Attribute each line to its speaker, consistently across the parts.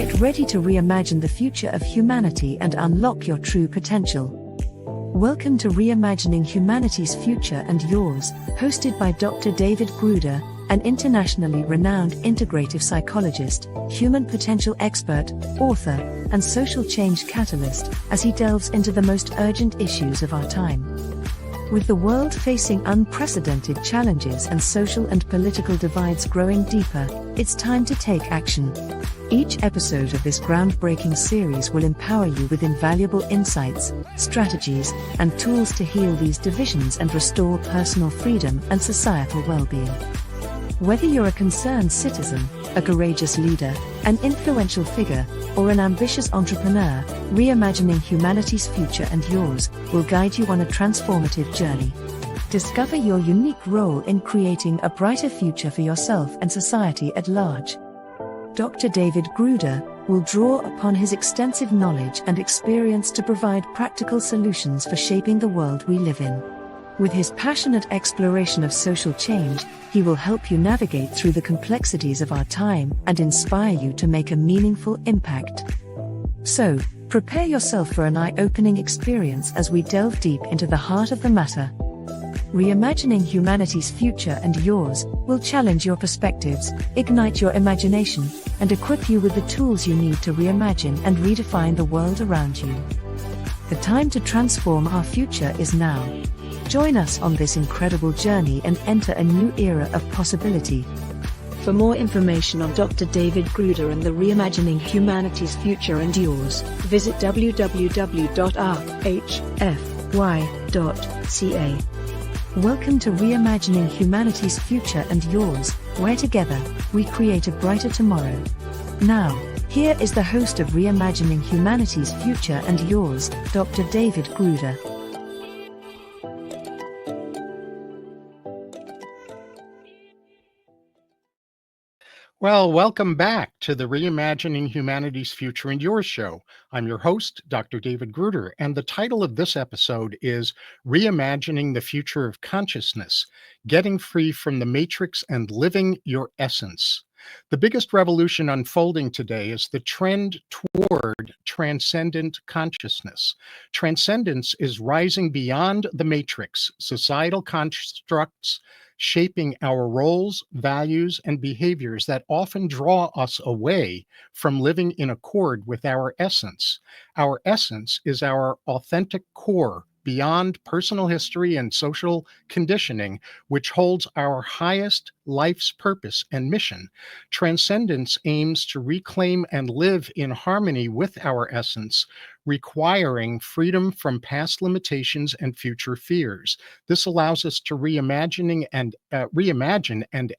Speaker 1: Get ready to reimagine the future of humanity and unlock your true potential. Welcome to Reimagining Humanity's Future and Yours, hosted by Dr. David Gruder, an internationally renowned integrative psychologist, human potential expert, author, and social change catalyst, as he delves into the most urgent issues of our time. With the world facing unprecedented challenges and social and political divides growing deeper, it's time to take action. Each episode of this groundbreaking series will empower you with invaluable insights, strategies, and tools to heal these divisions and restore personal freedom and societal well-being. Whether you're a concerned citizen, a courageous leader, an influential figure, or an ambitious entrepreneur, Reimagining Humanity's Future and Yours will guide you on a transformative journey. Discover your unique role in creating a brighter future for yourself and society at large. Dr. David Gruder will draw upon his extensive knowledge and experience to provide practical solutions for shaping the world we live in. With his passionate exploration of social change, he will help you navigate through the complexities of our time and inspire you to make a meaningful impact. So, prepare yourself for an eye-opening experience as we delve deep into the heart of the matter. Reimagining Humanity's Future and Yours will challenge your perspectives, ignite your imagination, and equip you with the tools you need to reimagine and redefine the world around you. The time to transform our future is now. Join us on this incredible journey and enter a new era of possibility. For more information on Dr. David Gruder and the Reimagining Humanity's Future and Yours, visit www.rhfy.ca. Welcome to Reimagining Humanity's Future and Yours, where together, we create a brighter tomorrow. Now, here is the host of Reimagining Humanity's Future and Yours, Dr. David Gruder.
Speaker 2: Well, welcome back to the Reimagining Humanity's Future and Yours show. I'm your host, Dr. David Gruder, and the title of this episode is Reimagining the Future of Consciousness, Getting Free from the Matrix and Living Your Essence. The biggest revolution unfolding today is the trend toward transcendent consciousness. Transcendence is rising beyond the matrix, societal constructs, shaping our roles, values, and behaviors that often draw us away from living in accord with our essence. Our essence is our authentic core beyond personal history and social conditioning, which holds our highest life's purpose and mission. Transcendence aims to reclaim and live in harmony with our essence, requiring freedom from past limitations and future fears. This allows us to reimagine and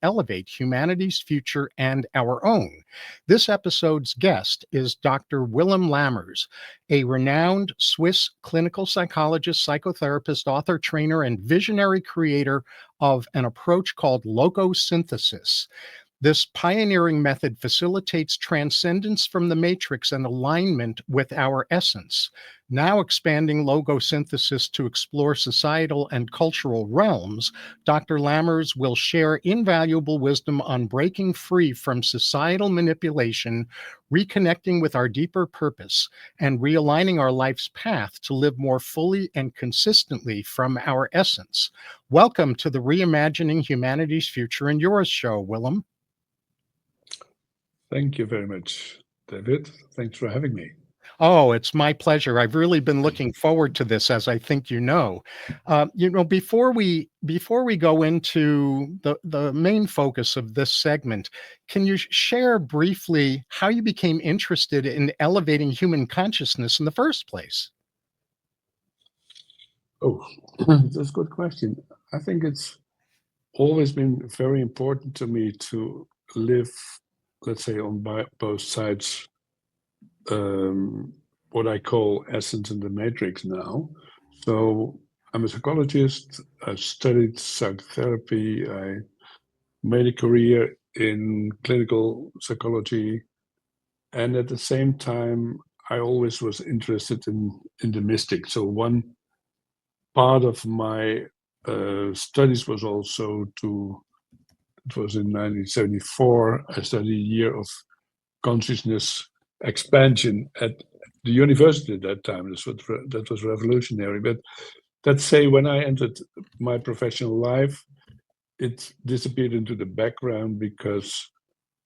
Speaker 2: elevate humanity's future and our own. This episode's guest is Dr. Willem Lammers, a renowned Swiss clinical psychologist, psychotherapist, author, trainer, and visionary creator of an approach called Logosynthesis. This pioneering method facilitates transcendence from the matrix and alignment with our essence. Now expanding logosynthesis to explore societal and cultural realms, Dr. Lammers will share invaluable wisdom on breaking free from societal manipulation, reconnecting with our deeper purpose, and realigning our life's path to live more fully and consistently from our essence. Welcome to the Reimagining Humanity's Future and Yours show, Willem.
Speaker 3: Thank you very much, David. Thanks for having me.
Speaker 2: Oh, it's my pleasure. I've really been looking forward to this, as I think you know. Before we go into the main focus of this segment, can you share briefly how you became interested in elevating human consciousness in the first place?
Speaker 3: Oh, that's a good question. I think it's always been very important to me to live, let's say, on both sides, what I call essence and the matrix now. So I'm a psychologist. I studied psychotherapy. I made a career in clinical psychology. And at the same time, I always was interested in the mystic. So one part of my studies was also it was in 1974, I studied a year of consciousness expansion at the university at that time. That was revolutionary. But let's say when I entered my professional life, it disappeared into the background because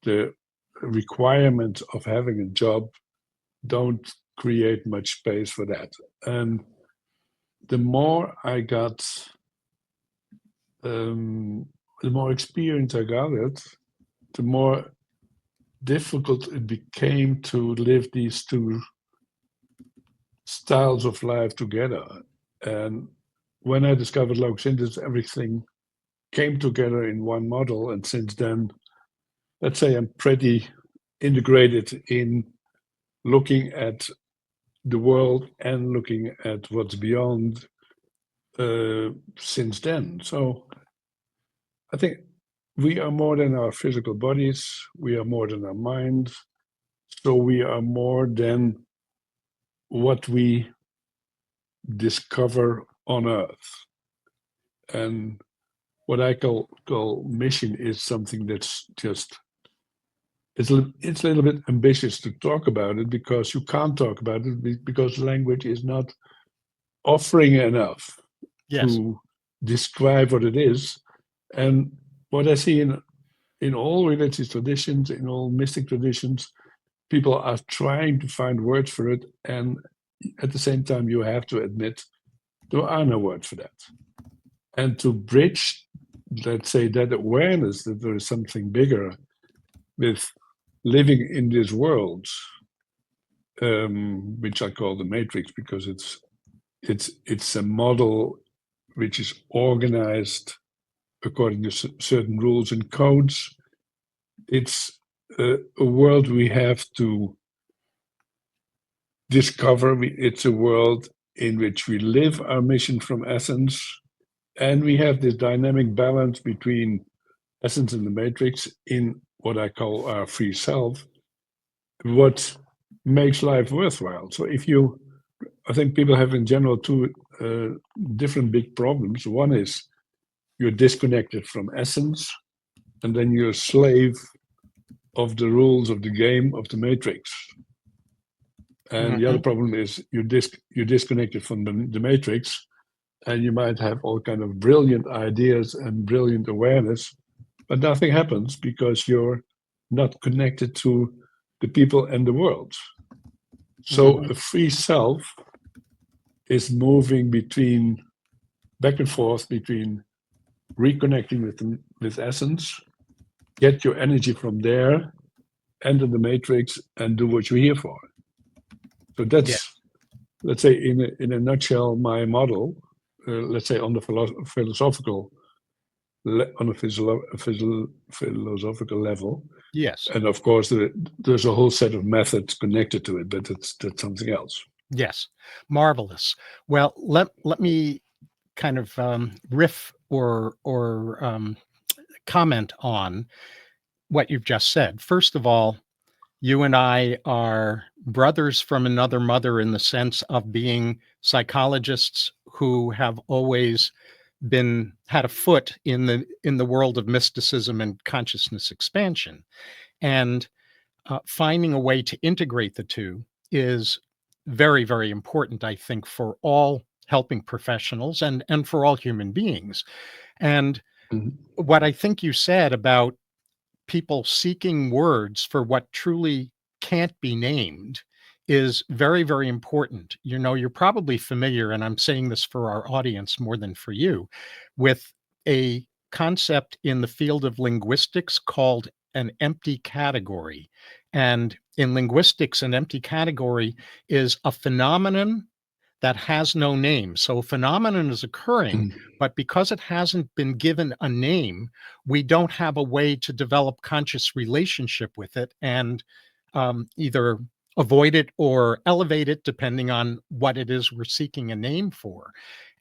Speaker 3: the requirements of having a job don't create much space for that. And the more I got, the more experience I gathered, the more difficult it became to live these two styles of life together. And when I discovered Logosynthesis, everything came together in one model. And since then, let's say I'm pretty integrated in looking at the world and looking at what's beyond since then. So I think we are more than our physical bodies, we are more than our minds, so we are more than what we discover on Earth. And what I call mission is something that's just, it's a little bit ambitious to talk about it, because you can't talk about it because language is not offering enough to describe what it is. And what I see in all religious traditions, in all mystic traditions, people are trying to find words for it. And at the same time, you have to admit there are no words for that. And to bridge, let's say, that awareness that there is something bigger with living in this world, which I call the matrix, because it's a model which is organized according to certain rules and codes. It's a world we have to discover. It's a world in which we live our mission from essence, and we have this dynamic balance between essence and the matrix in what I call our free self, what makes life worthwhile. So I think people have in general two different big problems. One is you're disconnected from essence, and then you're a slave of the rules of the game of the matrix. And the other problem is you're disconnected from the matrix, and you might have all kind of brilliant ideas and brilliant awareness, but nothing happens because you're not connected to the people and the world. So a free self is moving back and forth between reconnecting with essence, get your energy from there, enter the matrix, and do what you're here for. So that's, let's say, in a nutshell, my model. Let's say on the philosophical level.
Speaker 2: Yes.
Speaker 3: And of course, there's a whole set of methods connected to it, but that's something else.
Speaker 2: Yes. Marvelous. Well, let me kind of riff or comment on what you've just said. First of all, you and I are brothers from another mother in the sense of being psychologists who have always had a foot in the world of mysticism and consciousness expansion. And finding a way to integrate the two is very, very important, I think, for all helping professionals and for all human beings. And what I think you said about people seeking words for what truly can't be named is very, very important. You know, you're probably familiar, and I'm saying this for our audience more than for you, with a concept in the field of linguistics called an empty category. And in linguistics, an empty category is a phenomenon that has no name. So a phenomenon is occurring, but because it hasn't been given a name, we don't have a way to develop conscious relationship with it and either avoid it or elevate it, depending on what it is we're seeking a name for.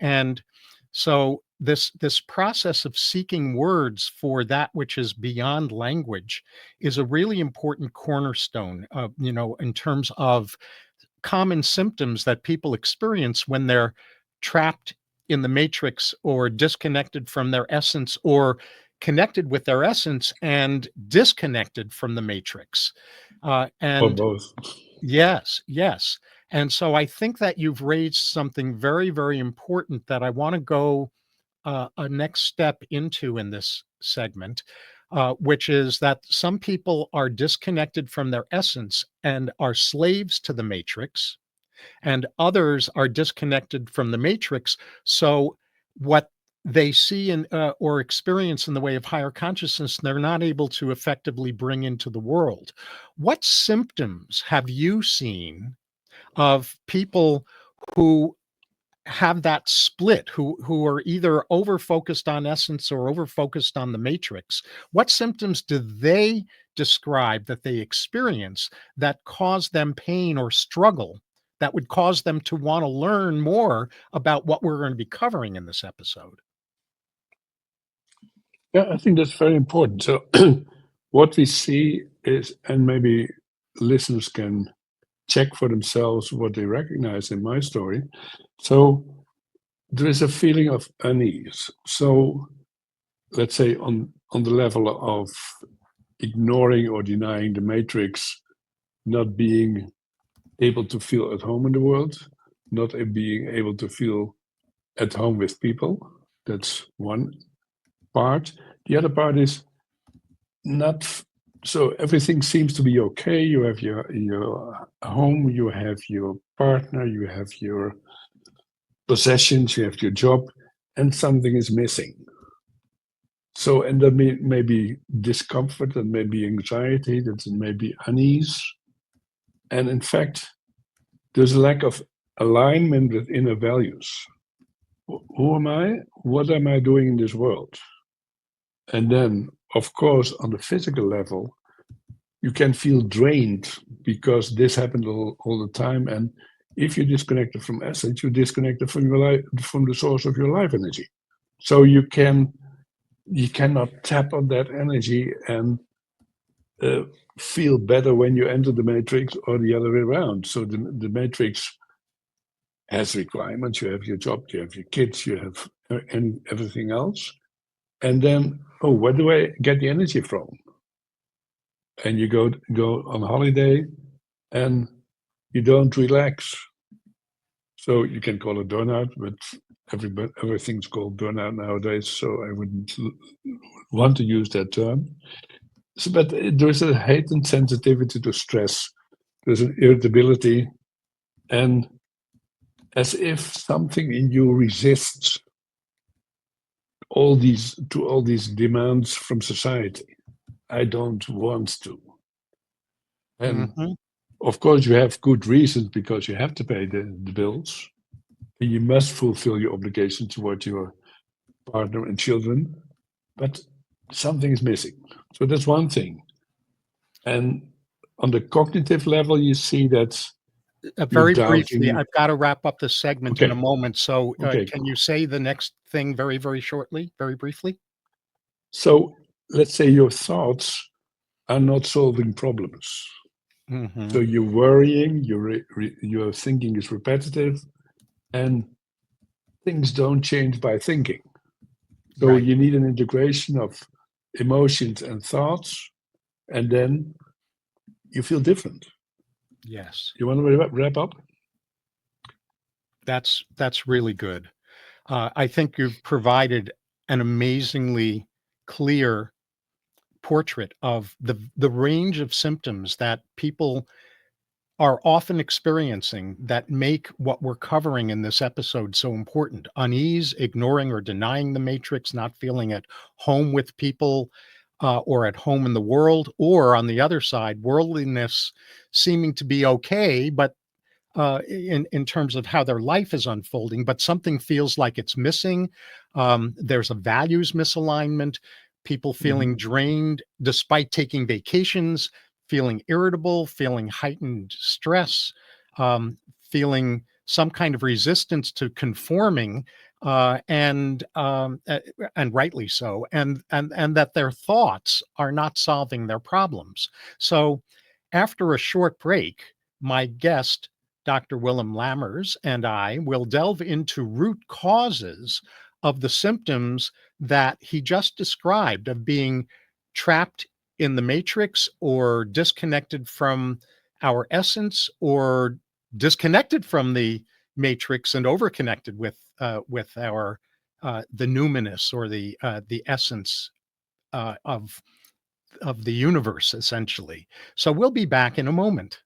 Speaker 2: And so this process of seeking words for that which is beyond language is a really important cornerstone, in terms of common symptoms that people experience when they're trapped in the matrix or disconnected from their essence, or connected with their essence and disconnected from the matrix.
Speaker 3: Or both.
Speaker 2: Yes, yes. And so I think that you've raised something very, very important that I want to go a next step into in this segment, which is that some people are disconnected from their essence and are slaves to the matrix, and others are disconnected from the matrix. So, what they see in, or experience in the way of higher consciousness, they're not able to effectively bring into the world. What symptoms have you seen of people who have that split, who are either over focused on essence or over focused on the matrix? What symptoms do they describe that they experience that cause them pain or struggle that would cause them to want to learn more about what we're going to be covering in this episode?
Speaker 3: Yeah, I think that's very important. So, what we see is, and maybe listeners can check for themselves what they recognize in my story. So, there is a feeling of unease. So, let's say on the level of ignoring or denying the matrix, not being able to feel at home in the world, not being able to feel at home with people. That's one part. The other part is not so everything seems to be okay. You have your home, you have your partner, you have your possessions, you have your job, and something is missing. So, and there may be discomfort, and maybe anxiety, that may be unease, and in fact, there's a lack of alignment with inner values. Who am I? What am I doing in this world? And then, of course, on the physical level, you can feel drained because this happened all the time. And if you're disconnected from essence, you're disconnected from your life, from the source of your life energy. So you cannot tap on that energy and feel better when you enter the matrix or the other way around. So the matrix has requirements. You have your job, you have your kids, you have and everything else. And then, oh, where do I get the energy from? And you go on holiday and you don't relax. So you can call it burnout, but everything's called burnout nowadays. So I wouldn't want to use that term. So, but there's a heightened sensitivity to stress. There's an irritability, and as if something in you resists all these demands from society. I don't want to. And
Speaker 2: Mhm.
Speaker 3: of course, you have good reasons because you have to pay the bills. And you must fulfill your obligation toward your partner and children, but something is missing. So that's one thing. And on the cognitive level, you see that you're
Speaker 2: Very briefly,
Speaker 3: doubting.
Speaker 2: I've got to wrap up this segment in a
Speaker 3: Okay,
Speaker 2: moment. So,
Speaker 3: okay.
Speaker 2: can you say the next thing very, very shortly, very briefly?
Speaker 3: So let's say your thoughts are not solving problems. So
Speaker 2: Hmm.
Speaker 3: you're worrying, your thinking is repetitive, and things don't change by thinking. So
Speaker 2: Right.
Speaker 3: you need an integration of emotions and thoughts, and then you feel different.
Speaker 2: Yes.
Speaker 3: You want to wrap up?
Speaker 2: That's really good. I think you've provided an amazingly clear portrait of the range of symptoms that people are often experiencing that make what we're covering in this episode so important. Unease, ignoring or denying the matrix, not feeling at home with people, or at home in the world, or on the other side, worldliness seeming to be okay, but in terms of how their life is unfolding, but something feels like it's missing. There's a values misalignment, people feeling
Speaker 3: Mhm.
Speaker 2: drained despite taking vacations, feeling irritable, feeling heightened stress, feeling some kind of resistance to conforming, and rightly so, and that their thoughts are not solving their problems. So, after a short break, my guest Dr. Willem Lammers and I will delve into root causes of the symptoms that he just described of being trapped in the matrix or disconnected from our essence or disconnected from the matrix and overconnected with our the numinous or the essence of the universe, essentially. So we'll be back in a moment.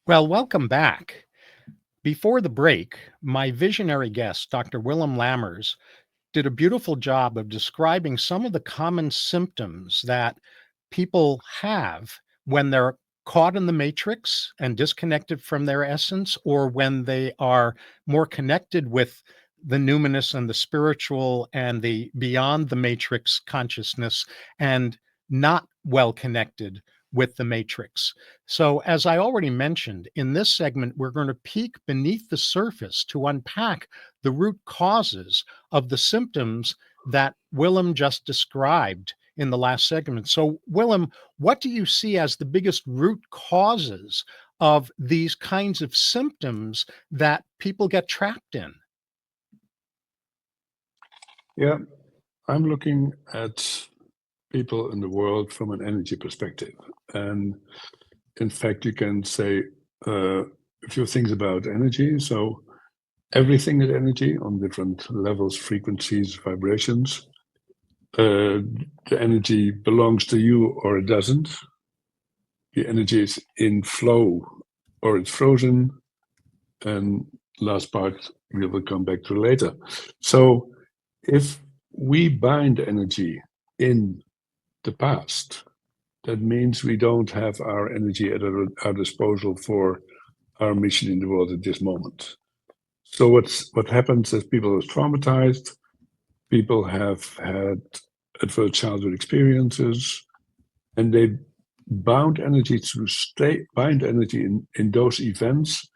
Speaker 2: Well, welcome back. Before the break, my visionary guest, Dr. Willem Lammers, did a beautiful job of describing some of the common symptoms that people have when they're caught in the matrix and disconnected from their essence, or when they are more connected with the numinous and the spiritual and the beyond the matrix consciousness and not well connected with the matrix. So, as I already mentioned, in this segment, we're going to peek beneath the surface to unpack the root causes of the symptoms that Willem just described in the last segment. So, Willem, what do you see as the biggest root causes of these kinds of symptoms that people get trapped in?
Speaker 3: Yeah, I'm looking at people in the world from an energy perspective. And in fact, you can say a few things about energy. So everything is energy on different levels, frequencies, vibrations. The energy belongs to you or it doesn't. The energy is in flow or it's frozen. And last part we will come back to later. So if we bind energy in the past, that means we don't have our energy at our disposal for our mission in the world at this moment. So what happens is people are traumatized, people have had adverse childhood experiences, and they bind energy in those events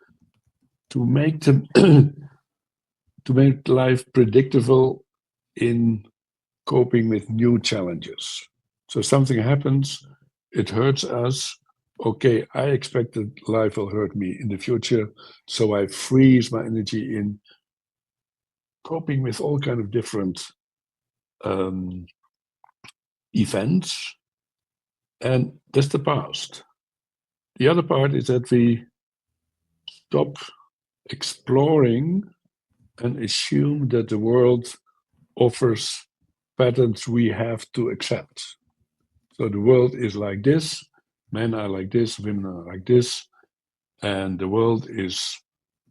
Speaker 3: to make them to make life predictable in coping with new challenges. So something happens, it hurts us. Okay, I expect that life will hurt me in the future, so I freeze my energy in coping with all kind of different events, and that's the past. The other part is that we stop exploring and assume that the world offers patterns we have to accept. So the world is like this, men are like this, women are like this, and the world is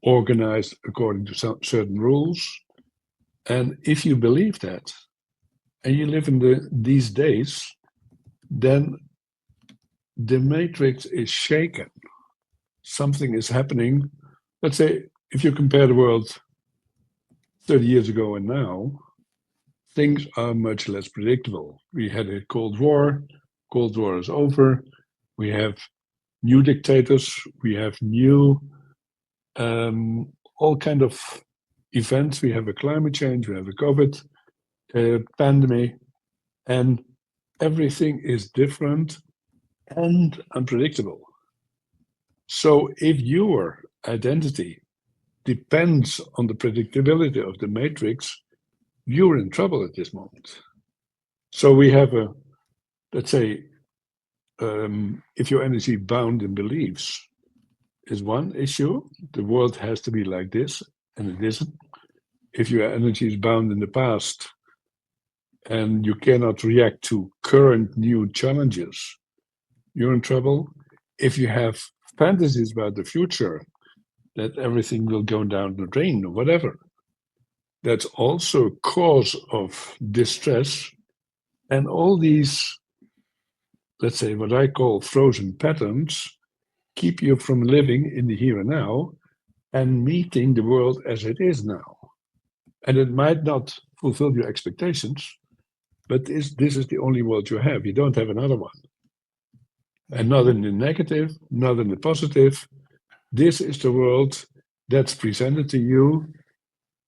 Speaker 3: organized according to certain rules. And if you believe that, and you live in these days, then the matrix is shaken. Something is happening. Let's say if you compare the world 30 years ago and now, things are much less predictable. We had a Cold War. Cold War is over. We have new dictators. We have new all kind of events. We have a climate change. We have a COVID pandemic, and everything is different and unpredictable. So if your identity depends on the predictability of the matrix, you're in trouble at this moment. So we have let's say, if your energy bound in beliefs is one issue, the world has to be like this, and it isn't. If your energy is bound in the past and you cannot react to current new challenges, you're in trouble. If you have fantasies about the future, that everything will go down the drain or whatever, that's also a cause of distress. And all these, let's say, what I call frozen patterns, keep you from living in the here and now and meeting the world as it is now. And it might not fulfill your expectations, but this is the only world you have. You don't have another one. And not in the negative, not in the positive. This is the world that's presented to you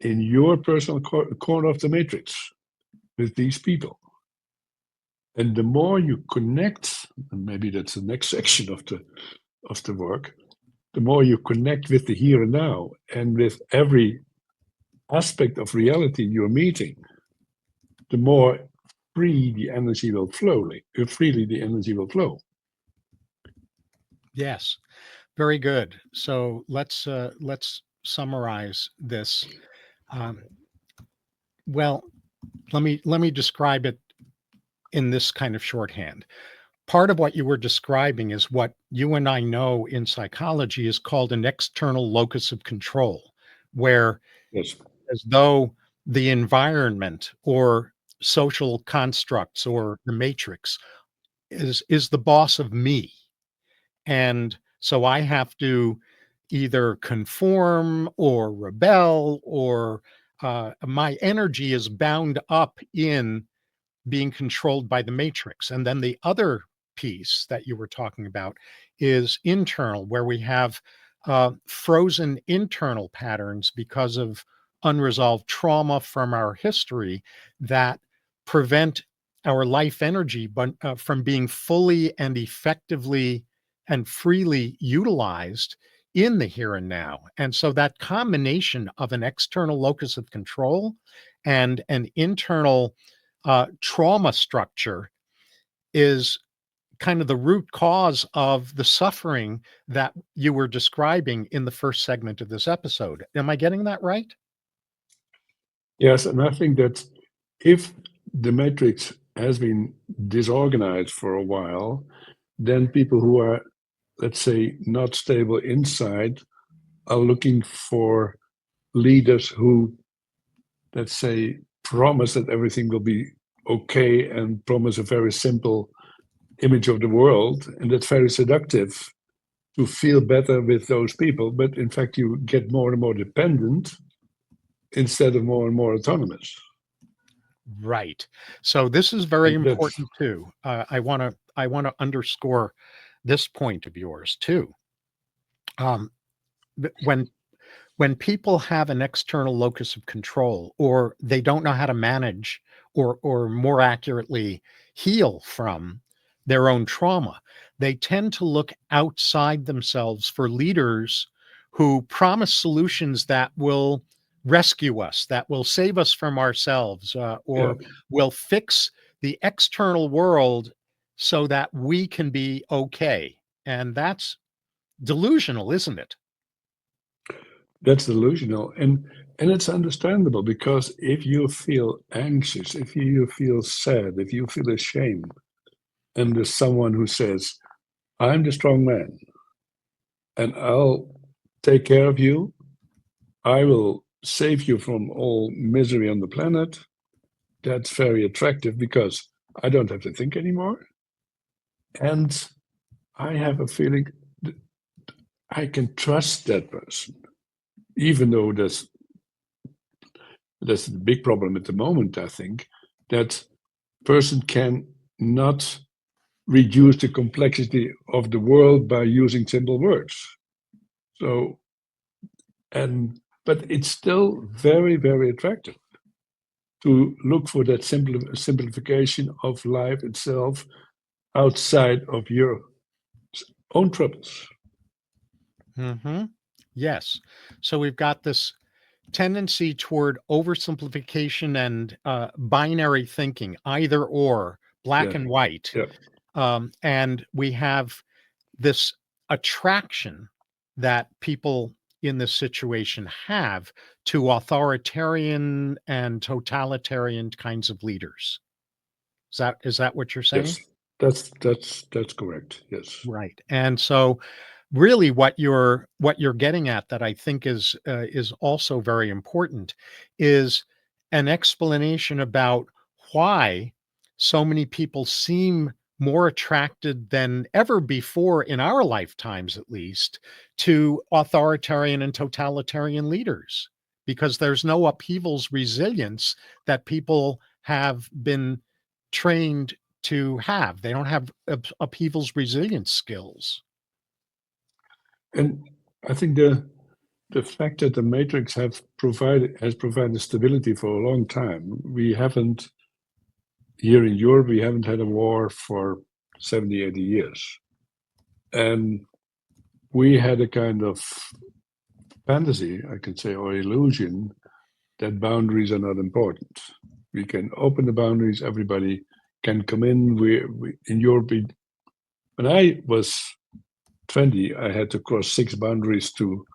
Speaker 3: in your personal corner of the matrix with these people. And the more you connect, and maybe that's the next section of the work, the more you connect with the here and now and with every aspect of reality you're meeting, the more freely the energy will flow.
Speaker 2: Yes, very good. So let's summarize this. Um, well, let me describe it in this kind of shorthand. Part of what you were describing is what you and I know in psychology is called an external locus of control, where
Speaker 3: Yes.
Speaker 2: as though the environment or social constructs or the matrix is the boss of me. And so I have to either conform or rebel, or my energy is bound up in being controlled by the matrix. And then the other piece that you were talking about is internal, where we have frozen internal patterns because of unresolved trauma from our history that prevent our life energy from being fully and effectively and freely utilized in the here and now. And so that combination of an external locus of control and an internal trauma structure is kind of the root cause of the suffering that you were describing in the first segment of this episode. Am I getting that right?
Speaker 3: Yes, and I think that if the matrix has been disorganized for a while, then people who are, let's say, not stable inside are looking for leaders who, let's say, promise that everything will be okay and promise a very simple image of the world. And that's very seductive to feel better with those people. But in fact, you get more and more dependent instead of more and more autonomous.
Speaker 2: Right. So this is very
Speaker 3: And that's,
Speaker 2: important too. I want to underscore this point of yours too. Um, when people have an external locus of control, or they don't know how to manage, or more accurately heal from their own trauma, they tend to look outside themselves for leaders who promise solutions that will rescue us, that will save us from ourselves,
Speaker 3: yeah,
Speaker 2: or will fix the external world so that we can be okay. And that's delusional, isn't it?
Speaker 3: that's delusional. And it's understandable, because if you feel anxious, if you feel sad, if you feel ashamed, and there's someone who says, I'm the strong man and I'll take care of you, I will save you from all misery on the planet, that's very attractive, because I don't have to think anymore. And I have a feeling that I can trust that person, even though that's the big problem at the moment. I think that person can not reduce the complexity of the world by using simple words. So, and but it's still very, very attractive to look for that simplification of life itself outside of your own troubles.
Speaker 2: Hmm. Yes. So we've got this tendency toward oversimplification and binary thinking, either or, black
Speaker 3: Yeah,
Speaker 2: and white.
Speaker 3: yeah,
Speaker 2: And we have this attraction that people in this situation have to authoritarian and totalitarian kinds of leaders. Is that what you're saying?
Speaker 3: yes. That's correct. Yes,
Speaker 2: Right. And so really what you're getting at, that I think is also very important, is an explanation about why so many people seem more attracted than ever before in our lifetimes, at least, to authoritarian and totalitarian leaders, because there's no upheavals resilience that people have been trained to have. They don't have upheaval's resilience skills.
Speaker 3: And I think the fact that the matrix has provided stability for a long time. We haven't, here in Europe, we haven't had a war for 70, 80 years. And we had a kind of fantasy, I can say, or illusion that boundaries are not important. We can open the boundaries, everybody can come in. We in Europe, when I was 20, I had to cross 6 boundaries to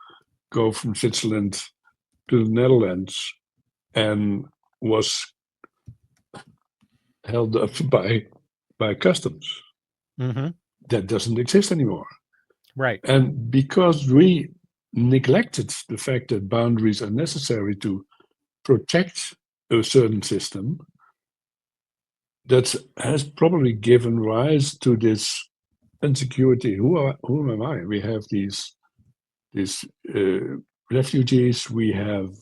Speaker 3: go from Switzerland to the Netherlands, and was held up by customs.
Speaker 2: Mm-hmm.
Speaker 3: That doesn't exist anymore.
Speaker 2: Right.
Speaker 3: And because we neglected the fact that boundaries are necessary to protect a certain system, that has probably given rise to this insecurity. Who am I? We have these refugees. We have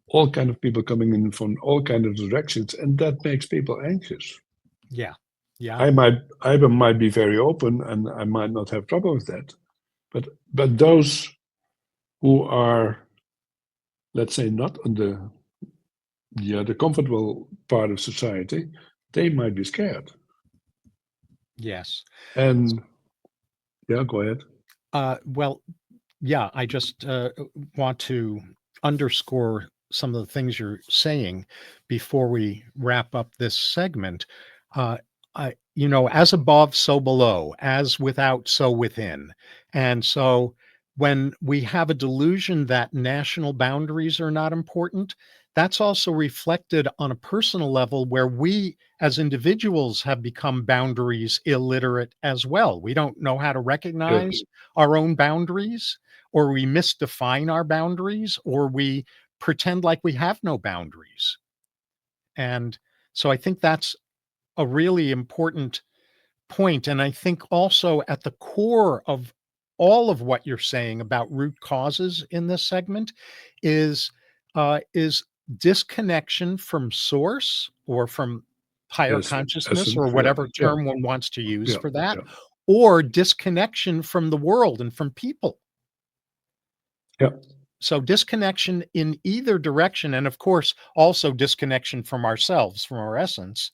Speaker 3: all kind of people coming in from all kind of directions, and that makes people anxious.
Speaker 2: Yeah. Yeah.
Speaker 3: I might be very open, and I might not have trouble with that, but those who are, let's say, not on the comfortable part of society, they might be scared.
Speaker 2: Yes.
Speaker 3: And yeah, go ahead.
Speaker 2: Well, yeah, I just want to underscore some of the things you're saying before we wrap up this segment. Uh, as above, so below, as without, so within. And so when we have a delusion that national boundaries are not important, that's also reflected on a personal level where we as individuals have become boundaries illiterate as well. We don't know how to recognize our own boundaries, or we misdefine our boundaries, or we pretend like we have no boundaries. And so I think that's a really important point. And I think also at the core of all of what you're saying about root causes in this segment is disconnection from source, or from higher
Speaker 3: Yes,
Speaker 2: consciousness,
Speaker 3: essence,
Speaker 2: or whatever
Speaker 3: yeah,
Speaker 2: term one wants to use
Speaker 3: yeah,
Speaker 2: for that,
Speaker 3: yeah,
Speaker 2: or disconnection from the world and from people.
Speaker 3: yeah.
Speaker 2: So disconnection in either direction, and of course, also disconnection from ourselves, from our essence.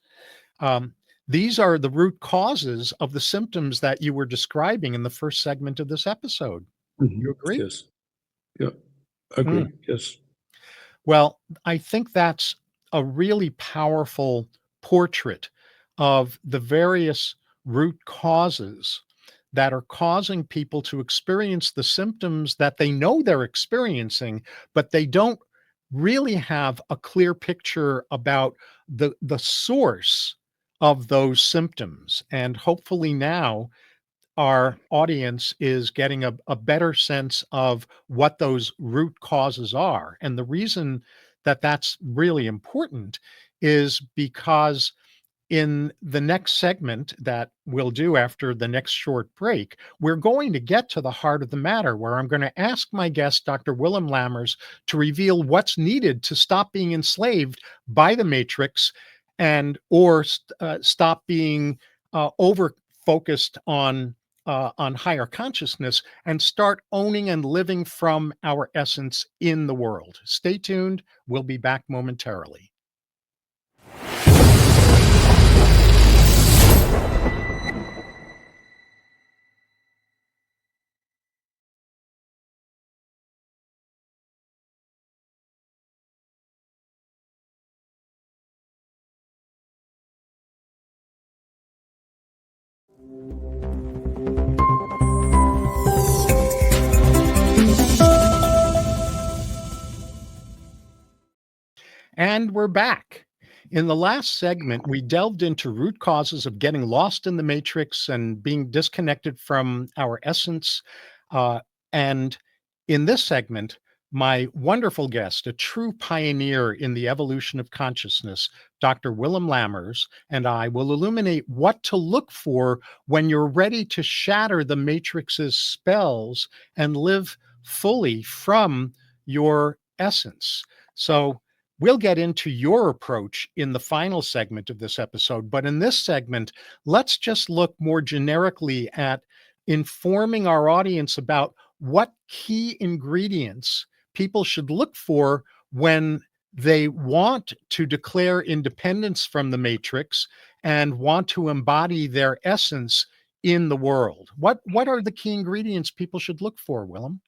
Speaker 2: These are the root causes of the symptoms that you were describing in the first segment of this episode. You agree?
Speaker 3: Yes, yeah, agree.
Speaker 2: Mm.
Speaker 3: Yes.
Speaker 2: Well, I think that's a really powerful portrait of the various root causes that are causing people to experience the symptoms that they know they're experiencing, but they don't really have a clear picture about the source of those symptoms. And hopefully now our audience is getting a better sense of what those root causes are. And the reason that that's really important is because in the next segment that we'll do after the next short break, we're going to get to the heart of the matter, where I'm going to ask my guest, Dr. Willem Lammers, to reveal what's needed to stop being enslaved by the matrix, and or stop being over focused on higher consciousness, and start owning and living from our essence in the world. Stay tuned. We'll be back momentarily. And we're back. In the last segment, we delved into root causes of getting lost in the matrix and being disconnected from our essence. And in this segment, my wonderful guest, a true pioneer in the evolution of consciousness, Dr. Willem Lammers, and I will illuminate what to look for when you're ready to shatter the matrix's spells and live fully from your essence. So, We'll get into your approach in the final segment of this episode, but in this segment, let's just look more generically at informing our audience about what key ingredients people should look for when they want to declare independence from the matrix and want to embody their essence in the world. What are the key ingredients people should look for, Willem?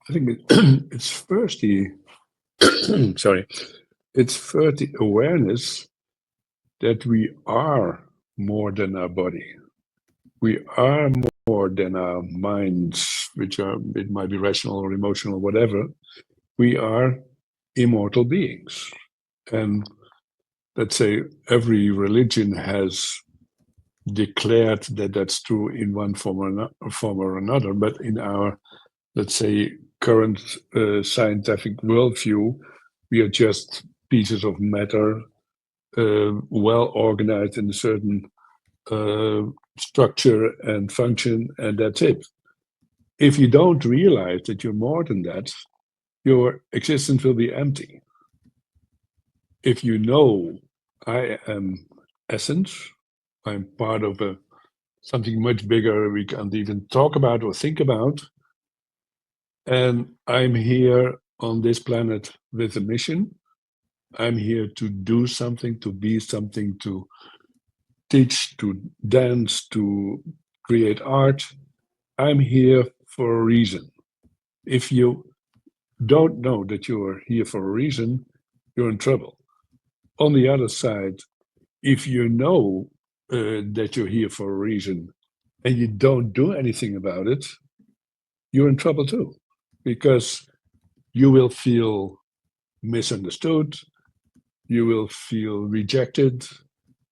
Speaker 3: I think it's first the sorry, it's first the awareness that we are more than our body. We are more than our minds, which are, it might be rational or emotional, whatever. We are immortal beings. And let's say every religion has declared that that's true in one form or another, but in our, let's say, current scientific worldview, we are just pieces of matter, well organized in a certain structure and function, and that's it. If you don't realize that you're more than that, your existence will be empty. If you know I am essence, I'm part of something much bigger we can't even talk about or think about, and I'm here on this planet with a mission. I'm here to do something, to be something, to teach, to dance, to create art. I'm here for a reason. If you don't know that you are here for a reason, you're in trouble. On the other side, if you know that you're here for a reason and you don't do anything about it, you're in trouble too, because you will feel misunderstood, you will feel rejected,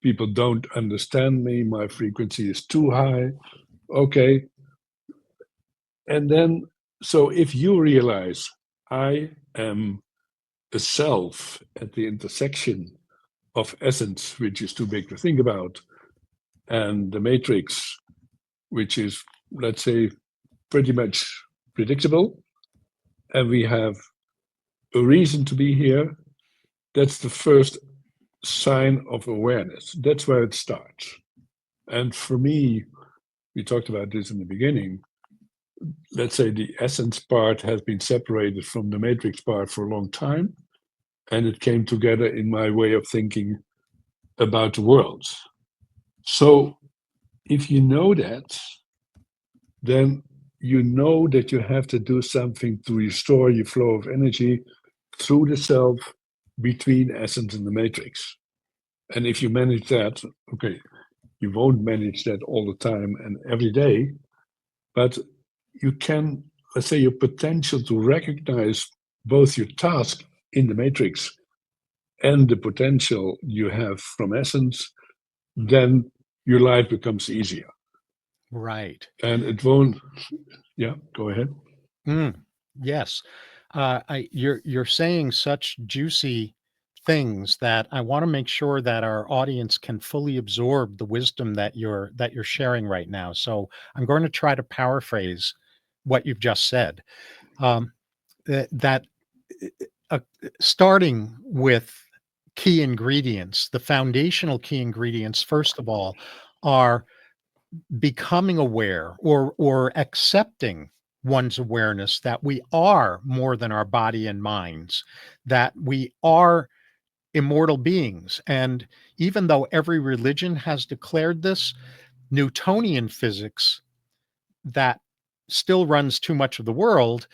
Speaker 3: people don't understand me, my frequency is too high. Okay. And then, so if you realize I am a self at the intersection of essence, which is too big to think about, and the matrix, which is, let's say, pretty much predictable, and we have a reason to be here, that's the first sign of awareness. That's where it starts. And for me, we talked about this in the beginning, let's say the essence part has been separated from the matrix part for a long time, and it came together in my way of thinking about the world. So if you know that, then you know that you have to do something to restore your flow of energy through the self between essence and the matrix. And if you manage that, okay, you won't manage that all the time and every day, but you can, let's say, your potential to recognize both your task in the matrix and the potential you have from essence, then your life becomes easier.
Speaker 2: Right.
Speaker 3: And it won't, yeah, go ahead.
Speaker 2: Yes. You're saying such juicy things that I want to make sure that our audience can fully absorb the wisdom that you're sharing right now. So I'm going to try to paraphrase what you've just said. That starting with key ingredients, the foundational key ingredients, first of all, are becoming aware or accepting one's awareness that we are more than our body and minds, that we are immortal beings. And even though every religion has declared this, Newtonian physics that still runs too much of the world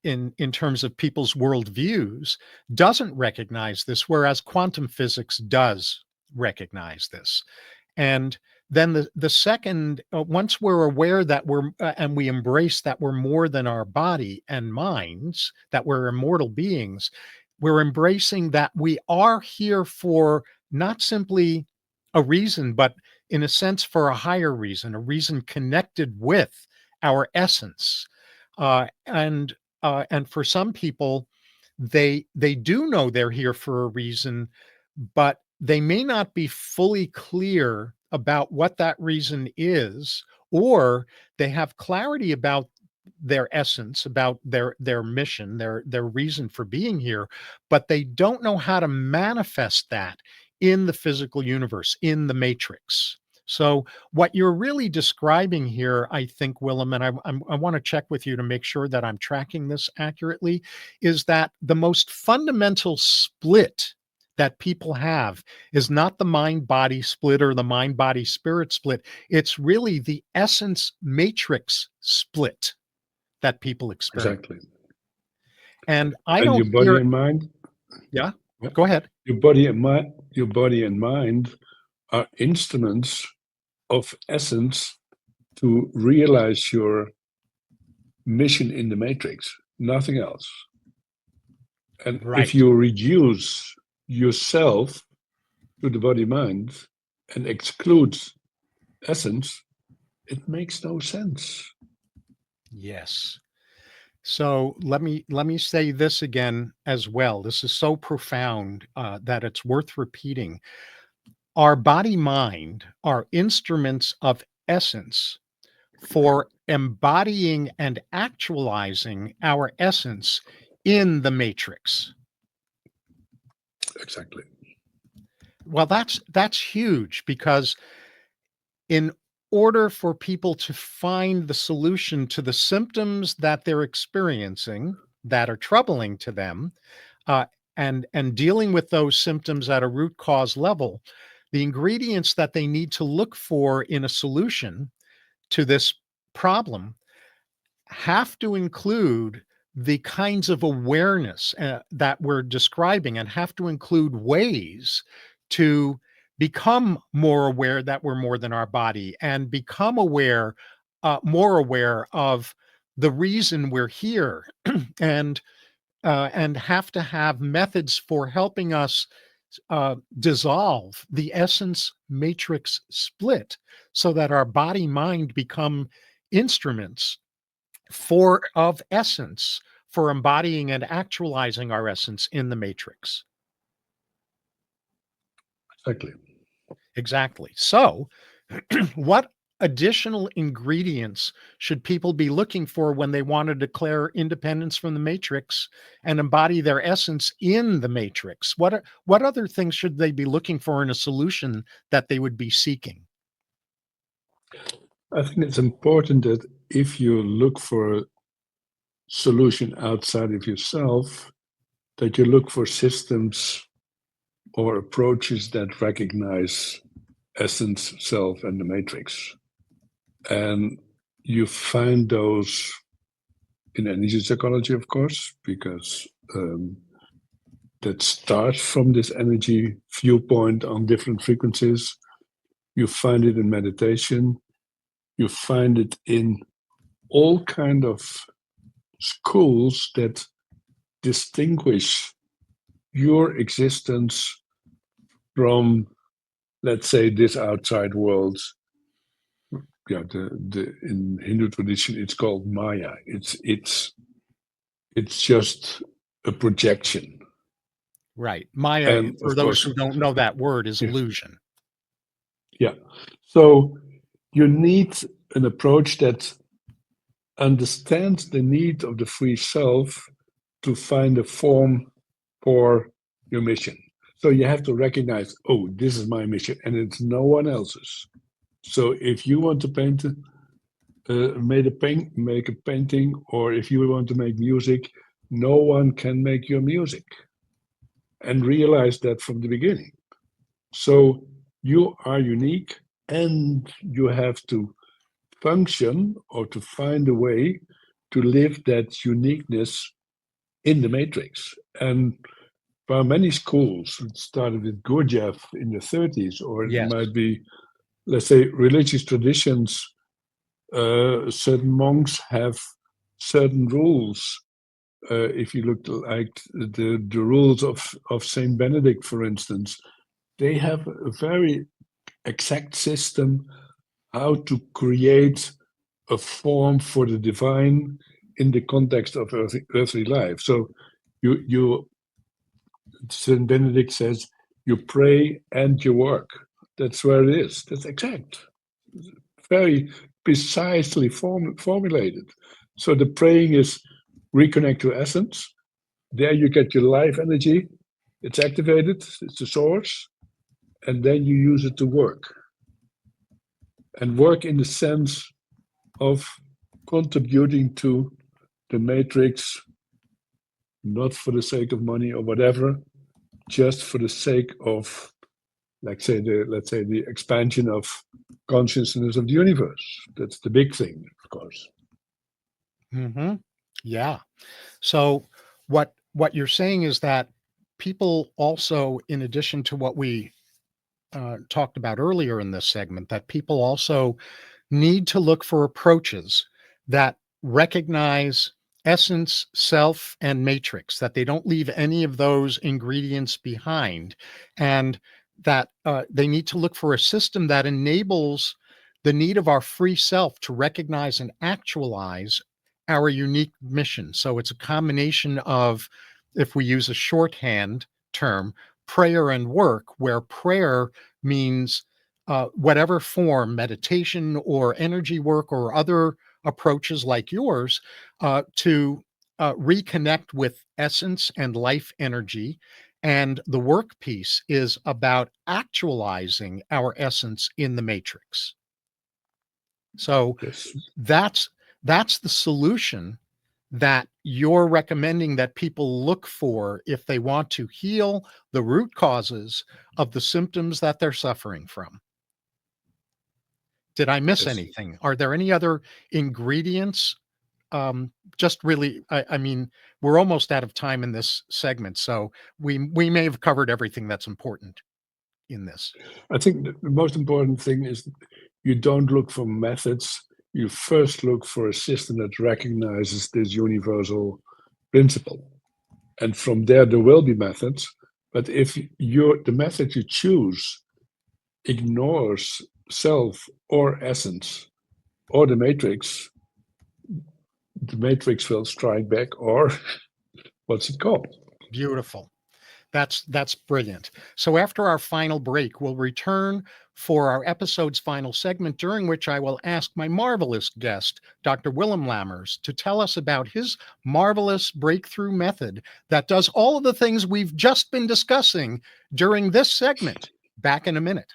Speaker 2: in terms of people's worldviews doesn't recognize this, whereas quantum physics does recognize this. And then the second, once we're aware that we're and we embrace that we're more than our body and minds, that we're immortal beings, we're embracing that we are here for not simply a reason, but in a sense for a higher reason, a reason connected with our essence. And for some people, they do know they're here for a reason, but they may not be fully clear about what that reason is, or they have clarity about their essence, about their mission, their reason for being here, but they don't know how to manifest that in the physical universe, in the matrix. So what you're really describing here, I think, Willem, and I want to check with you to make sure that I'm tracking this accurately, is that the most fundamental split that people have is not the mind body split or the mind body spirit split. It's really the essence matrix split that people experience.
Speaker 3: Exactly.
Speaker 2: And I
Speaker 3: And
Speaker 2: don't
Speaker 3: your body
Speaker 2: hear,
Speaker 3: and mind,
Speaker 2: yeah,
Speaker 3: yeah,
Speaker 2: go ahead.
Speaker 3: your body and mind are instruments of essence to realize your mission in the matrix, nothing else. And if
Speaker 2: Right.
Speaker 3: you reduce yourself to the body mind and exclude essence, it makes no sense.
Speaker 2: Yes. So let me say this again as well. This is so profound that it's worth repeating. Our body mind are instruments of essence for embodying and actualizing our essence in the matrix.
Speaker 3: Exactly.
Speaker 2: Well, that's huge, because in order for people to find the solution to the symptoms that they're experiencing that are troubling to them, uh, and dealing with those symptoms at a root cause level, the ingredients that they need to look for in a solution to this problem have to include the kinds of awareness that we're describing, and have to include ways to become more aware that we're more than our body, and become aware, more aware of the reason we're here, and have to have methods for helping us dissolve the essence matrix split, so that our body mind become instruments for of essence, for embodying and actualizing our essence in the matrix.
Speaker 3: Exactly.
Speaker 2: Exactly. So, what additional ingredients should people be looking for when they want to declare independence from the matrix and embody their essence in the matrix? What other things should they be looking for in a solution that they would be seeking?
Speaker 3: I think it's important that if you look for a solution outside of yourself, that you look for systems or approaches that recognize essence, self, and the matrix. And you find those in energy psychology, of course, because that starts from this energy viewpoint on different frequencies. You find it in meditation. You find it in all kind of schools that distinguish your existence from, let's say, this outside world. Yeah, the in Hindu tradition it's called Maya. It's just a projection.
Speaker 2: Right. Maya,
Speaker 3: And
Speaker 2: for
Speaker 3: of
Speaker 2: those
Speaker 3: course,
Speaker 2: who don't know that word, is
Speaker 3: yeah,
Speaker 2: illusion.
Speaker 3: yeah. So you need an approach that understands the need of the free self to find a form for your mission. So you have to recognize, oh, this is my mission, and it's no one else's. So if you want to make a painting, or if you want to make music, no one can make your music, and realize that from the beginning. So you are unique, and you have to function or to find a way to live that uniqueness in the matrix. And there are many schools. It started with Gurdjieff in the 30s, or it
Speaker 2: Yes.
Speaker 3: might be, let's say, religious traditions. Certain monks have certain rules. If you look like the rules of Saint Benedict, for instance, they have a very exact system how to create a form for the divine in the context of earthly life. So you Saint Benedict says you pray and you work. That's where it is. That's exact. Very precisely formulated. So the praying is reconnect to essence. There you get your life energy. It's activated, it's the source, and then you use it to work. And work in the sense of contributing to the matrix, not for the sake of money or whatever, just for the sake of, let's say the expansion of consciousness of the universe. That's the big thing, of course.
Speaker 2: Mm-hmm. Yeah. So what you're saying is that people also, in addition to what we talked about earlier in this segment, that people also need to look for approaches that recognize essence, self, and matrix, that they don't leave any of those ingredients behind, and that they need to look for a system that enables the need of our free self to recognize and actualize our unique mission. So it's a combination of, if we use a shorthand term, prayer and work, where prayer means whatever form, meditation or energy work or other approaches like yours, to reconnect with essence and life energy. And the work piece is about actualizing our essence in the matrix. So
Speaker 3: Yes.
Speaker 2: that's the solution that you're recommending that people look for if they want to heal the root causes of the symptoms that they're suffering from. Did I miss
Speaker 3: Yes.
Speaker 2: anything? Are there any other ingredients? Just really, I mean, we're almost out of time in this segment, so we may have covered everything that's important in this.
Speaker 3: I think the most important thing is you don't look for methods. You first look for a system that recognizes this universal principle. And from there will be methods. But if the method you choose ignores self or essence or the matrix will strike back, or what's it called?
Speaker 2: Beautiful. That's brilliant. So after our final break, we'll return for our episode's final segment, during which I will ask my marvelous guest, Dr. Willem Lammers, to tell us about his marvelous breakthrough method that does all of the things we've just been discussing during this segment. Back in a minute.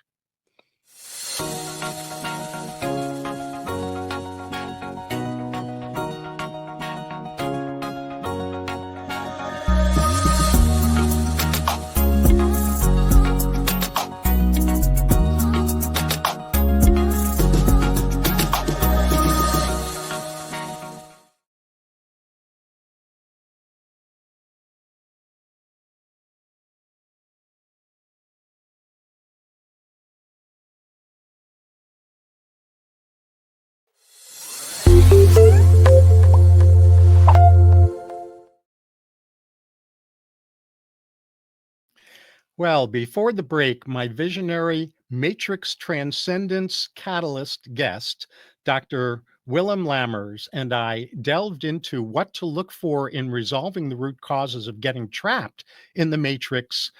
Speaker 2: Well, before the break, my visionary Matrix Transcendence Catalyst guest, Dr. Willem Lammers, and I delved into what to look for in resolving the root causes of getting trapped in the matrix,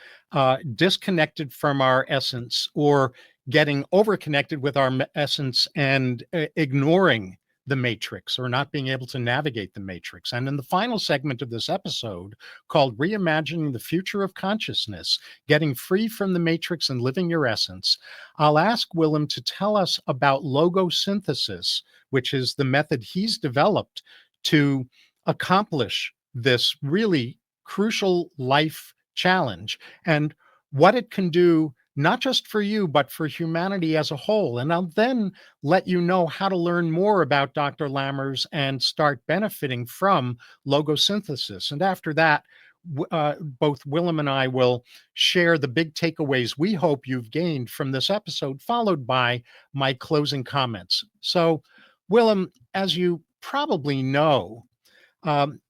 Speaker 2: disconnected from our essence, or getting overconnected with our essence and ignoring the matrix, or not being able to navigate the matrix. And in the final segment of this episode, called Reimagining the Future of Consciousness, Getting Free from the Matrix and Living Your Essence, I'll ask Willem to tell us about logosynthesis, which is the method he's developed to accomplish this really crucial life challenge, and what it can do, not just for you, but for humanity as a whole. And I'll then let you know how to learn more about Dr. Lammers and start benefiting from logosynthesis. And after that, both Willem and I will share the big takeaways we hope you've gained from this episode, followed by my closing comments. So, Willem, as you probably know,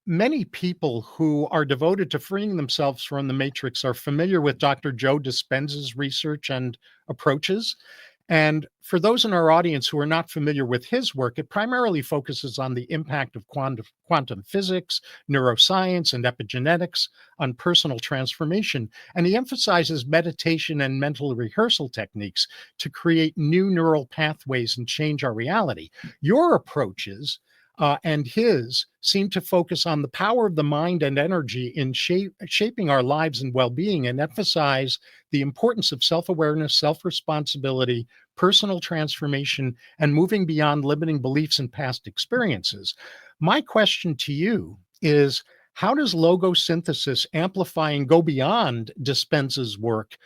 Speaker 2: many people who are devoted to freeing themselves from the matrix are familiar with Dr. Joe Dispenza's research and approaches. And for those in our audience who are not familiar with his work, it primarily focuses on the impact of quantum physics, neuroscience, and epigenetics on personal transformation. And he emphasizes meditation and mental rehearsal techniques to create new neural pathways and change our reality. Your approaches and his seem to focus on the power of the mind and energy in shaping our lives and well-being, and emphasize the importance of self-awareness, self-responsibility, personal transformation, and moving beyond limiting beliefs and past experiences. My question to you is, how does logosynthesis amplify and go beyond Dispenza's work?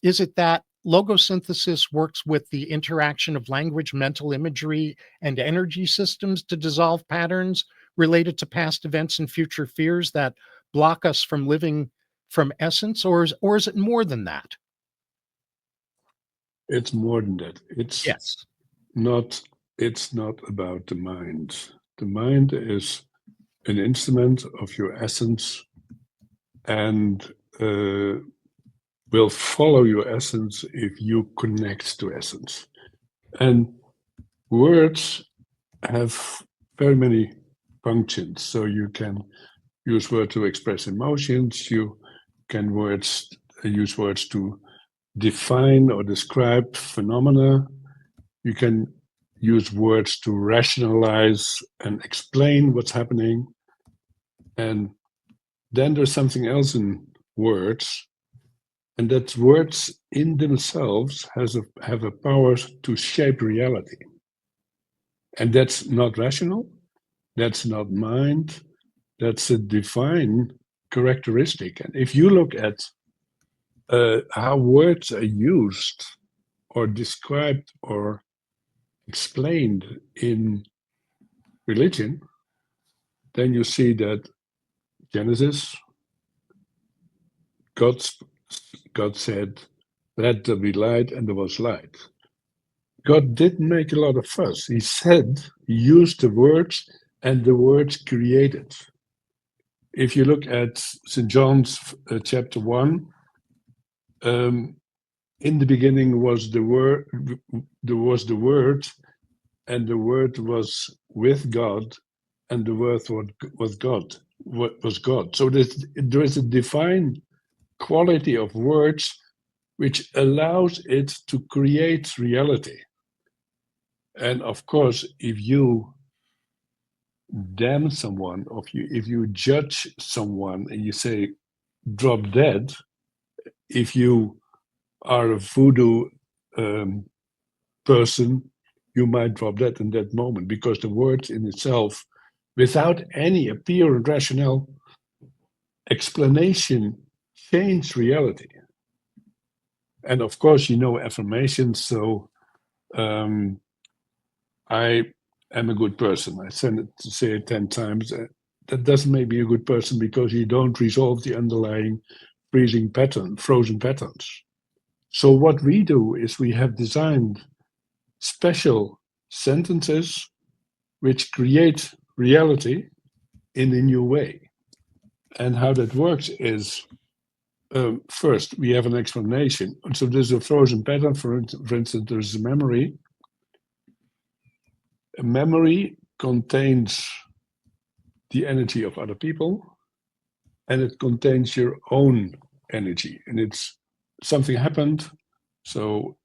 Speaker 2: Is it that logosynthesis works with the interaction of language, mental imagery, and energy systems to dissolve patterns related to past events and future fears that block us from living from essence, or is it more than that?
Speaker 3: It's more than that.
Speaker 2: Yes.
Speaker 3: Not it's not about the mind. The mind is an instrument of your essence and will follow your essence if you connect to essence. And words have very many functions. So you can use words to express emotions. You can use words to define or describe phenomena. You can use words to rationalize and explain what's happening. And then there's something else in words, and that words in themselves have a power to shape reality. And that's not rational, that's not mind, that's a divine characteristic. And if you look at how words are used or described or explained in religion, then you see that Genesis, God said, "Let there be light," and there was light. God didn't make a lot of fuss. He used the words, and the words created. If you look at St. John's chapter 1, in the beginning was the Word, and the Word was with God, and the Word was God. So there is a divine quality of words which allows it to create reality. And of course, if you damn someone, or if you judge someone and you say, drop dead, if you are a voodoo person, you might drop dead in that moment, because the word in itself, without any apparent rational explanation, change reality. And of course, affirmations. So I am a good person. I say it 10 times. That doesn't make me a good person, because you don't resolve the underlying frozen patterns. So what we do is we have designed special sentences which create reality in a new way. And how that works is, first, we have an explanation. So there's a frozen pattern. For instance, there's a memory. A memory contains the energy of other people, and it contains your own energy. And it's something happened. So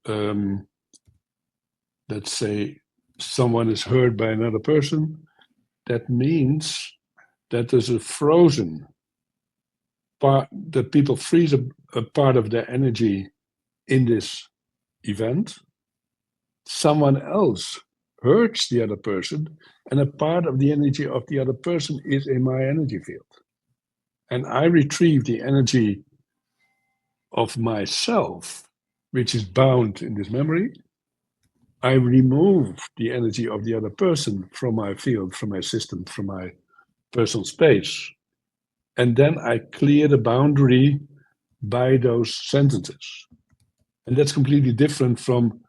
Speaker 3: let's say someone is hurt by another person. That means that there's a frozen part, that people freeze a part of their energy in this event. Someone else hurts the other person, and a part of the energy of the other person is in my energy field. And I retrieve the energy of myself, which is bound in this memory. I remove the energy of the other person from my field, from my system, from my personal space. And then I clear the boundary by those sentences. And that's completely different from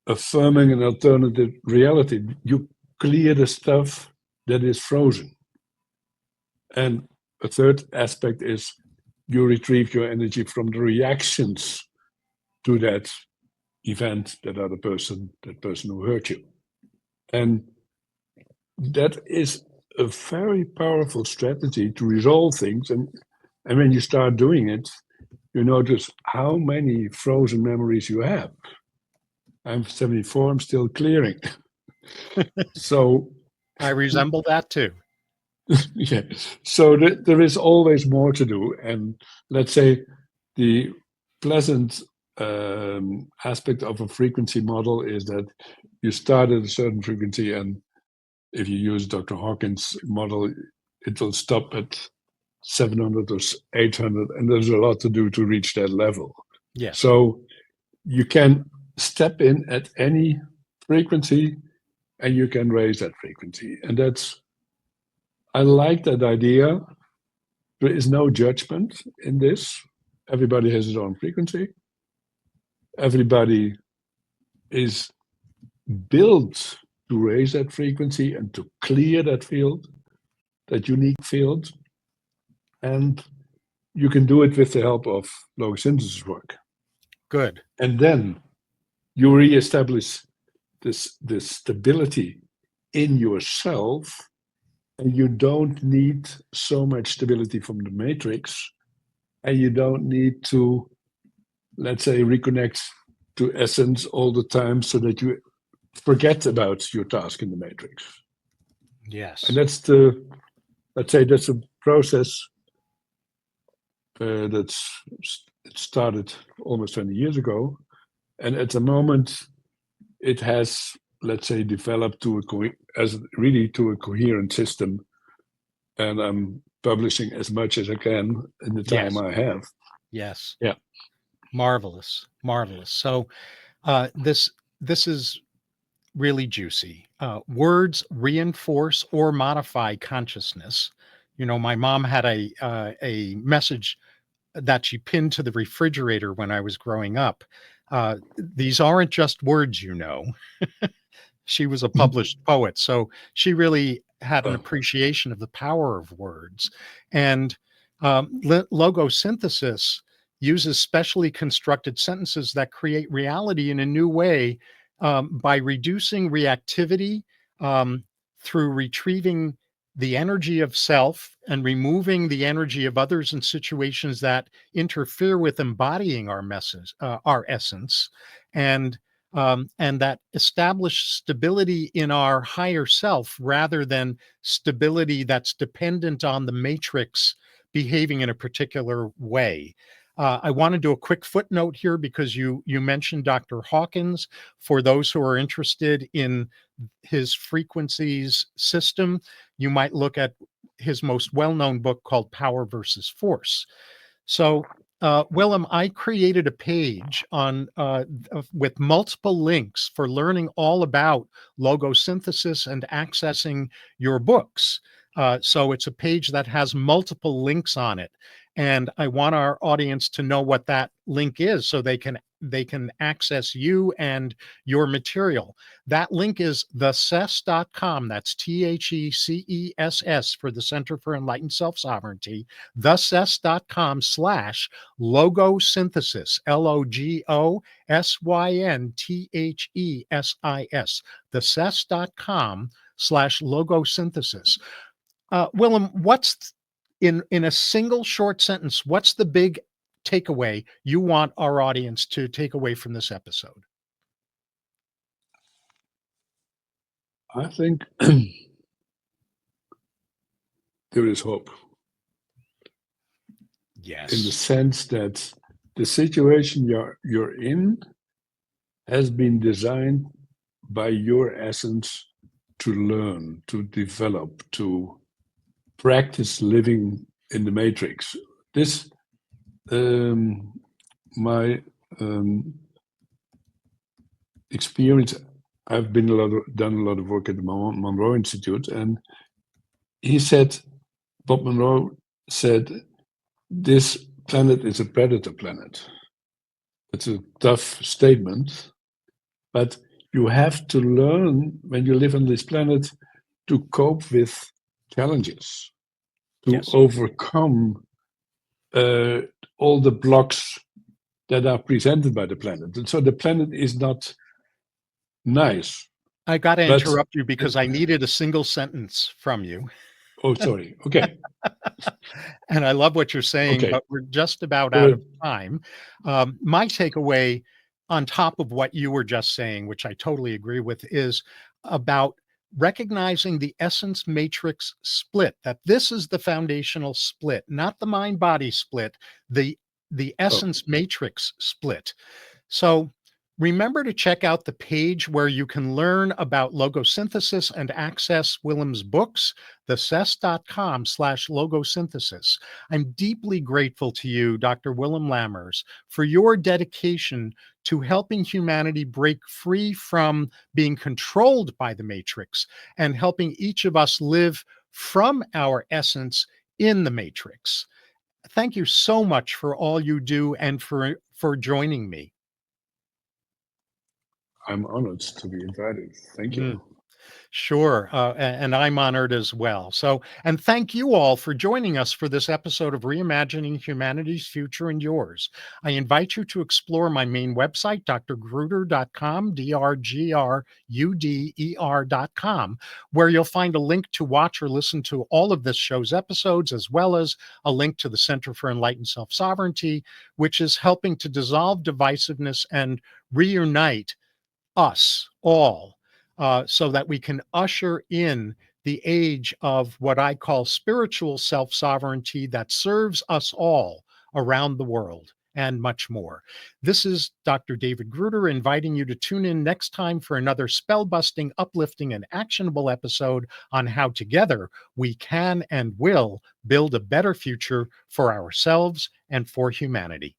Speaker 3: affirming an alternative reality. You clear the stuff that is frozen. And a third aspect is you retrieve your energy from the reactions to that event, that person who hurt you. And that is a very powerful strategy to resolve things. And when you start doing it, you notice how many frozen memories you have. I'm 74, I'm still clearing. So
Speaker 2: I resemble that too.
Speaker 3: Yeah. So there is always more to do. And let's say the pleasant aspect of a frequency model is that you start at a certain frequency, and if you use Dr. Hawkins' model, it will stop at 700 or 800, and there's a lot to do to reach that level.
Speaker 2: Yes.
Speaker 3: So you can step in at any frequency, and you can raise that frequency. And I like that idea. There is no judgment in this. Everybody has his own frequency. Everybody is built to raise that frequency and to clear that field, that unique field. And you can do it with the help of logosynthesis work.
Speaker 2: Good.
Speaker 3: And then you reestablish this stability in yourself, and you don't need so much stability from the matrix, and you don't need to, let's say, reconnect to essence all the time so that you forget about your task in the matrix.
Speaker 2: Yes.
Speaker 3: And that's a process it started almost 20 years ago, and at the moment it has, let's say, developed to a coherent system, and I'm publishing as much as I can in the time I have.
Speaker 2: Yes.
Speaker 3: Yeah.
Speaker 2: Marvelous. So this is really juicy. Words reinforce or modify consciousness. You know, my mom had a message that she pinned to the refrigerator when I was growing up. These aren't just words, you know. She was a published poet, so she really had an appreciation of the power of words. And logosynthesis uses specially constructed sentences that create reality in a new way by reducing reactivity through retrieving the energy of self and removing the energy of others in situations that interfere with embodying our message, our essence, and that establish stability in our higher self rather than stability that's dependent on the matrix behaving in a particular way. I want to do a quick footnote here because you mentioned Dr. Hawkins. For those who are interested in his frequencies system, you might look at his most well-known book called Power versus Force. So, Willem, I created a page on with multiple links for learning all about logosynthesis and accessing your books. So it's a page that has multiple links on it. And I want our audience to know what that link is so they can access you and your material. That link is thecess.com. That's THECESS for the Center for Enlightened Self-Sovereignty. Thecess.com/logosynthesis, LOGOSYNTHESIS. Thecess.com/logosynthesis. Willem, what's in a single short sentence, what's the big takeaway you want our audience to take away from this episode?
Speaker 3: I think there is hope.
Speaker 2: Yes.
Speaker 3: In the sense that the situation you're in has been designed by your essence to learn, to develop, to practice living in the matrix. This, my experience, I've done a lot of work at the Monroe Institute, and Bob Monroe said, this planet is a predator planet. It's a tough statement, but you have to learn when you live on this planet to cope with challenges, to overcome all the blocks that are presented by the planet. And so the planet is not nice.
Speaker 2: I got to interrupt you because I needed a single sentence from you.
Speaker 3: Oh, sorry. Okay.
Speaker 2: And I love what you're saying, but we're just about out of time. My takeaway on top of what you were just saying, which I totally agree with, is about recognizing the essence matrix split, that this is the foundational split, not the mind body split, the essence matrix split. So remember to check out the page where you can learn about logosynthesis and access Willem's books, thecess.com/logosynthesis. I'm deeply grateful to you, Dr. Willem Lammers, for your dedication to helping humanity break free from being controlled by the matrix and helping each of us live from our essence in the matrix. Thank you so much for all you do and for joining me.
Speaker 3: I'm honored to be invited. Thank you.
Speaker 2: Sure. And I'm honored as well. So, and thank you all for joining us for this episode of Reimagining Humanity's Future and Yours. I invite you to explore my main website, drgruder.com, drgruder.com, where you'll find a link to watch or listen to all of this show's episodes, as well as a link to the Center for Enlightened Self-Sovereignty, which is helping to dissolve divisiveness and reunite us all, so that we can usher in the age of what I call spiritual self-sovereignty that serves us all around the world, and much more. This is Dr. David Gruder inviting you to tune in next time for another spellbusting, uplifting, and actionable episode on how together we can and will build a better future for ourselves and for humanity.